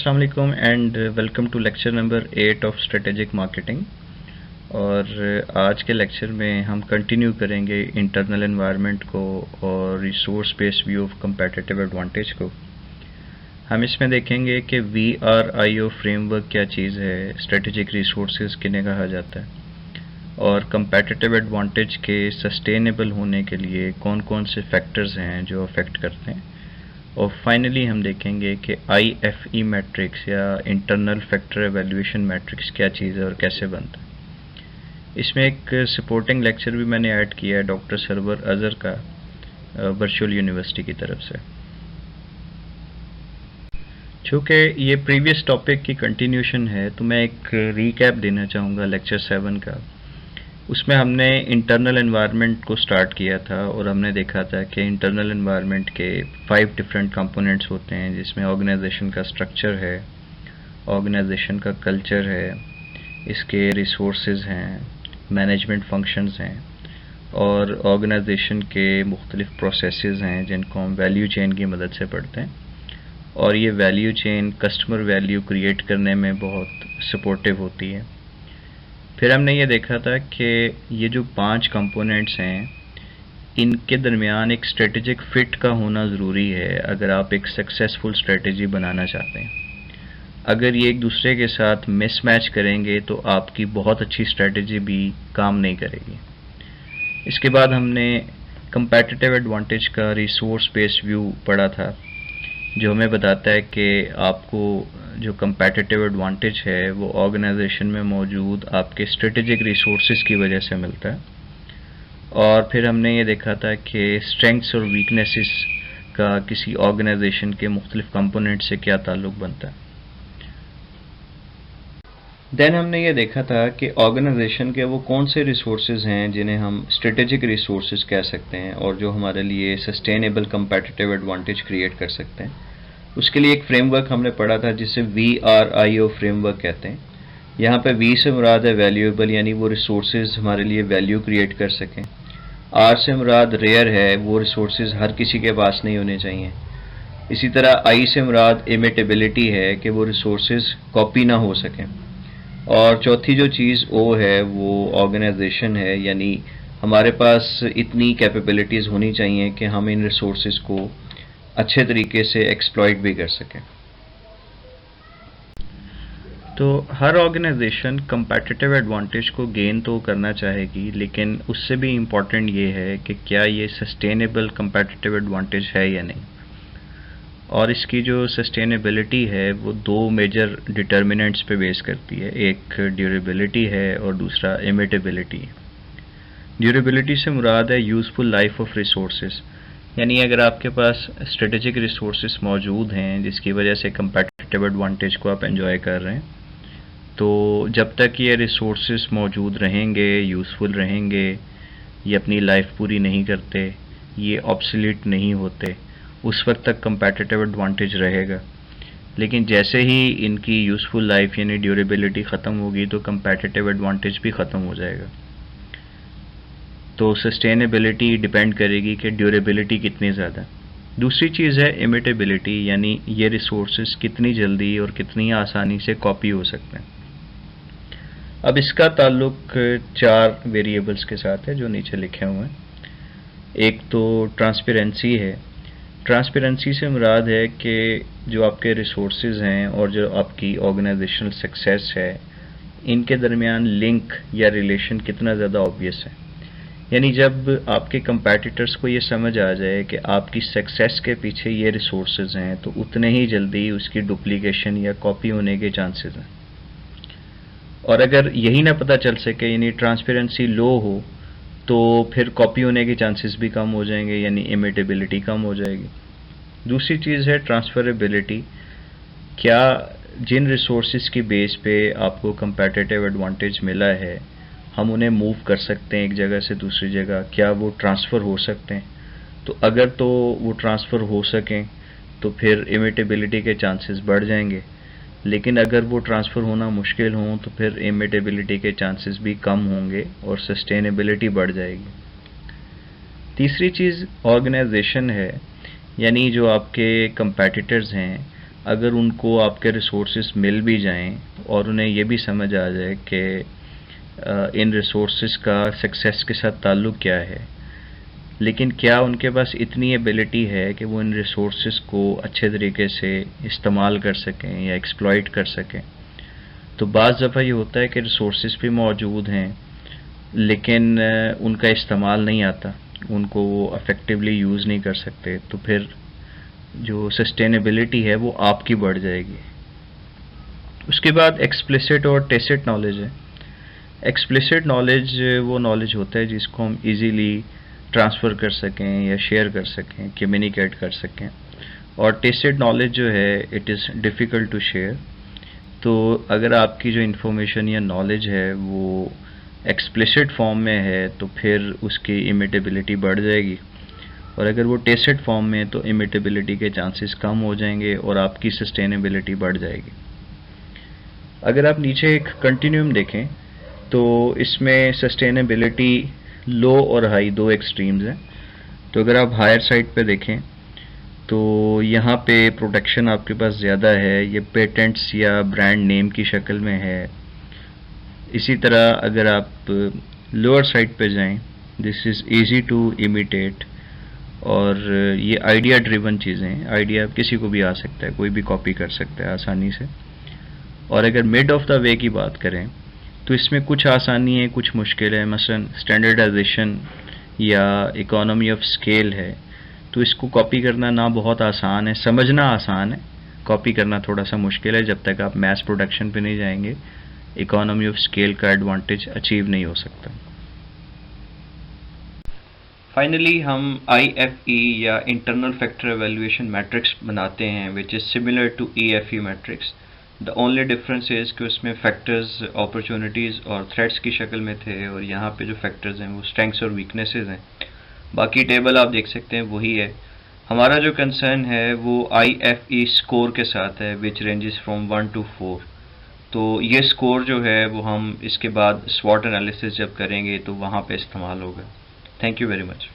अस्सलाम वालेकुम and welcome to lecture number 8 of strategic marketing. और आज के लेक्चर में हम कंटिन्यू करेंगे इंटरनल एनवायरनमेंट को और resource based view of competitive advantage को। हम इसमें देखेंगे कि VRIO फ्रेमवर्क क्या चीज़ है, स्ट्रेटेजिक रिसोर्सेज किन्हें कहा जाता है, और कंपेटिटिव एडवांटेज के सस्टेनेबल होने के लिए कौन कौन से फैक्टर्स हैं जो अफेक्ट करते हैं। और फाइनली हम देखेंगे कि IFE मैट्रिक्स या इंटरनल फैक्टर एवेल्यूएशन मैट्रिक्स क्या चीज़ है और कैसे बनता है। इसमें एक सपोर्टिंग लेक्चर भी मैंने ऐड किया है डॉक्टर सरवर अजहर का वर्चुअल यूनिवर्सिटी की तरफ से। चूँकि ये प्रीवियस टॉपिक की कंटिन्यूशन है तो मैं एक रीकैप देना चाहूँगा लेक्चर 7 का। उसमें हमने इंटरनल एनवायरनमेंट को स्टार्ट किया था और हमने देखा था कि इंटरनल एनवायरनमेंट के 5 डिफरेंट कंपोनेंट्स होते हैं, जिसमें ऑर्गेनाइजेशन का स्ट्रक्चर है, ऑर्गेनाइजेशन का कल्चर है, इसके रिसोर्सेज हैं, मैनेजमेंट फंक्शंस हैं और ऑर्गेनाइजेशन के मुख्तलिफ प्रोसेसेस हैं जिनको हम वैल्यू चेन की मदद से पढ़ते हैं। और ये value chain customer value create करने में बहुत सपोर्टिव होती है। फिर हमने ये देखा था कि ये जो 5 कंपोनेंट्स हैं इनके दरमियान एक स्ट्रेटेजिक फिट का होना ज़रूरी है अगर आप एक सक्सेसफुल स्ट्रेटेजी बनाना चाहते हैं। अगर ये एक दूसरे के साथ मिसमैच करेंगे तो आपकी बहुत अच्छी स्ट्रेटेजी भी काम नहीं करेगी। इसके बाद हमने कंपेटिटिव एडवांटेज का रिसोर्स बेस्ड व्यू पढ़ा था, जो हमें बताता है कि आपको जो कंपेटिटिव एडवांटेज है वो ऑर्गेनाइजेशन में मौजूद आपके स्ट्रेटेजिक रिसोर्सेज की वजह से मिलता है। और फिर हमने ये देखा था कि स्ट्रेंथ्स और वीकनेसेस का किसी ऑर्गेनाइजेशन के मुख्तलिफ कंपोनेंट से क्या ताल्लुक बनता है। देन हमने ये देखा था कि ऑर्गेनाइजेशन के वो कौन से रिसोर्सेज हैं जिन्हें हम स्ट्रेटेजिक रिसोर्सेज कह सकते हैं और जो हमारे लिए सस्टेनेबल कंपेटिटिव एडवांटेज क्रिएट कर सकते हैं। उसके लिए एक फ्रेमवर्क हमने पढ़ा था जिसे VRIO फ्रेमवर्क कहते हैं। यहाँ पे V से मुराद है वैल्यूएबल, यानी वो रिसोर्सेज हमारे लिए वैल्यू क्रिएट कर सकें। R से मुराद रेयर है, वो रिसोर्सेज हर किसी के पास नहीं होने चाहिए। इसी तरह I से मुराद इमिटेबिलिटी है कि वो रिसोर्सेज कॉपी ना हो सकें। और चौथी जो चीज़ O है वो ऑर्गेनाइजेशन है, यानी हमारे पास इतनी कैपेबिलिटीज़ होनी चाहिए कि हम इन रिसोर्सेज को अच्छे तरीके से एक्सप्लॉइट भी कर सकें। तो हर ऑर्गेनाइजेशन कंपेटिटिव एडवांटेज को गेन तो करना चाहेगी, लेकिन उससे भी इम्पॉर्टेंट ये है कि क्या ये सस्टेनेबल कंपेटिटिव एडवांटेज है या नहीं। और इसकी जो सस्टेनेबिलिटी है वो 2 मेजर डिटर्मिनेंट्स पे बेस करती है, एक ड्यूरेबिलिटी है और दूसरा इमिटेबिलिटी। ड्यूरेबिलिटी से मुराद है यूज़फुल लाइफ ऑफ रिसोर्सेज, यानी अगर आपके पास स्ट्रेटेजिक रिसोर्सेज मौजूद हैं जिसकी वजह से कंपेटिटिव एडवांटेज को आप एंजॉय कर रहे हैं, तो जब तक ये रिसोर्सेज मौजूद रहेंगे, यूज़फुल रहेंगे, ये अपनी लाइफ पूरी नहीं करते, ये ऑब्सोलीट नहीं होते, उस वक्त तक कंपेटिटिव एडवांटेज रहेगा। लेकिन जैसे ही इनकी यूज़फुल लाइफ यानी ड्यूरेबिलिटी ख़त्म होगी तो कंपेटिटिव एडवांटेज भी ख़त्म हो जाएगा। तो सस्टेनेबिलिटी डिपेंड करेगी कि ड्यूरेबिलिटी कितनी ज़्यादा। दूसरी चीज़ है इमिटेबिलिटी, यानी ये रिसोर्सेज कितनी जल्दी और कितनी आसानी से कॉपी हो सकते हैं। अब इसका ताल्लुक 4 वेरिएबल्स के साथ है जो नीचे लिखे हुए हैं। एक तो ट्रांसपेरेंसी है। ट्रांसपेरेंसी से मुराद है कि जो आपके रिसोर्सेज हैं और जो आपकी ऑर्गेनाइजेशनल सक्सेस है इनके दरमियान लिंक या रिलेशन कितना ज़्यादा ऑब्वियस है। यानी जब आपके कंपेटिटर्स को ये समझ आ जाए कि आपकी सक्सेस के पीछे ये रिसोर्सेज हैं तो उतने ही जल्दी उसकी डुप्लीकेशन या कॉपी होने के चांसेस हैं। और अगर यही ना पता चल सके, यानी ट्रांसपेरेंसी लो हो, तो फिर कॉपी होने के चांसेस भी कम हो जाएंगे, यानी इमिटेबिलिटी कम हो जाएगी। दूसरी चीज़ है ट्रांसफरेबिलिटी। क्या जिन रिसोर्सेज की बेस पे आपको कंपेटिटिव एडवांटेज मिला है हम उन्हें मूव कर सकते हैं एक जगह से दूसरी जगह, क्या वो ट्रांसफ़र हो सकते हैं। तो अगर तो वो ट्रांसफ़र हो सकें तो फिर इमिटेबिलिटी के चांसेस बढ़ जाएंगे, लेकिन अगर वो ट्रांसफ़र होना मुश्किल हो तो फिर इमिटेबिलिटी के चांसेस भी कम होंगे और सस्टेनेबिलिटी बढ़ जाएगी। तीसरी चीज़ ऑर्गेनाइजेशन है, यानी जो आपके कंपेटिटर्स हैं अगर उनको आपके रिसोर्सेज मिल भी जाएं और उन्हें ये भी समझ आ जाए कि इन रिसोर्सेज का सक्सेस के साथ ताल्लुक़ क्या है, लेकिन क्या उनके पास इतनी एबिलिटी है कि वो इन रिसोर्सेज को अच्छे तरीके से इस्तेमाल कर सकें या एक्सप्लॉइट कर सकें। तो बाज़ दफ़ा ये होता है कि रिसोर्सेज भी मौजूद हैं लेकिन उनका इस्तेमाल नहीं आता, उनको वो अफेक्टिवली यूज़ नहीं कर सकते, तो फिर जो सस्टेनेबिलिटी है वो आपकी बढ़ जाएगी। उसके बाद एक्सप्लिसिट और टेसिट नॉलेज है। एक्सप्लिसिट नॉलेज वो नॉलेज होता है जिसको हम इजीली ट्रांसफ़र कर सकें या शेयर कर सकें, कम्युनिकेट कर सकें, और टेसिट नॉलेज जो है it is difficult to share. तो अगर आपकी जो इन्फॉर्मेशन या नॉलेज है वो एक्सप्लिसिट फॉर्म में है तो फिर उसकी इमिटेबिलिटी बढ़ जाएगी, और अगर वो टेसिट फॉर्म में है तो इमिटेबिलिटी के चांसेस कम हो जाएंगे और आपकी सस्टेनेबिलिटी बढ़ जाएगी। अगर आप नीचे एक कंटिन्यूम देखें तो इसमें सस्टेनेबिलिटी लो और हाई दो एक्सट्रीम्स हैं। तो अगर आप हायर साइड पे देखें तो यहाँ पे प्रोटेक्शन आपके पास ज़्यादा है, ये पेटेंट्स या ब्रांड नेम की शक्ल में है। इसी तरह अगर आप लोअर साइड पे जाएं, this is easy to imitate, और ये आइडिया ड्रिवन चीज़ें, आइडिया किसी को भी आ सकता है, कोई भी कॉपी कर सकता है आसानी से। और अगर मिड ऑफ द वे की बात करें तो इसमें कुछ आसानी है, कुछ मुश्किल है। मसलन स्टैंडर्डाइजेशन या इकोनॉमी ऑफ स्केल है, तो इसको कॉपी करना ना बहुत आसान है, समझना आसान है, कॉपी करना थोड़ा सा मुश्किल है। जब तक आप मैस प्रोडक्शन पे नहीं जाएंगे इकोनॉमी ऑफ स्केल का एडवांटेज अचीव नहीं हो सकता। फाइनली हम IFE या इंटरनल फैक्टर एवेल्यूएशन मैट्रिक्स बनाते हैं which is similar to EFE matrix. The only difference is कि उसमें फैक्टर्स अपॉर्चुनिटीज़ और थ्रेट्स की शक्ल में थे, और यहाँ पे जो फैक्टर्स हैं वो स्ट्रेंथ्स और वीकनेसेस हैं। बाकी टेबल आप देख सकते हैं वही है। हमारा जो कंसर्न है वो IFE स्कोर के साथ है विच रेंजेस फ्रॉम 1 to 4। तो ये स्कोर जो है वो हम इसके बाद स्वॉट एनालिसिस जब करेंगे तो वहाँ पे इस्तेमाल होगा। Thank you very much.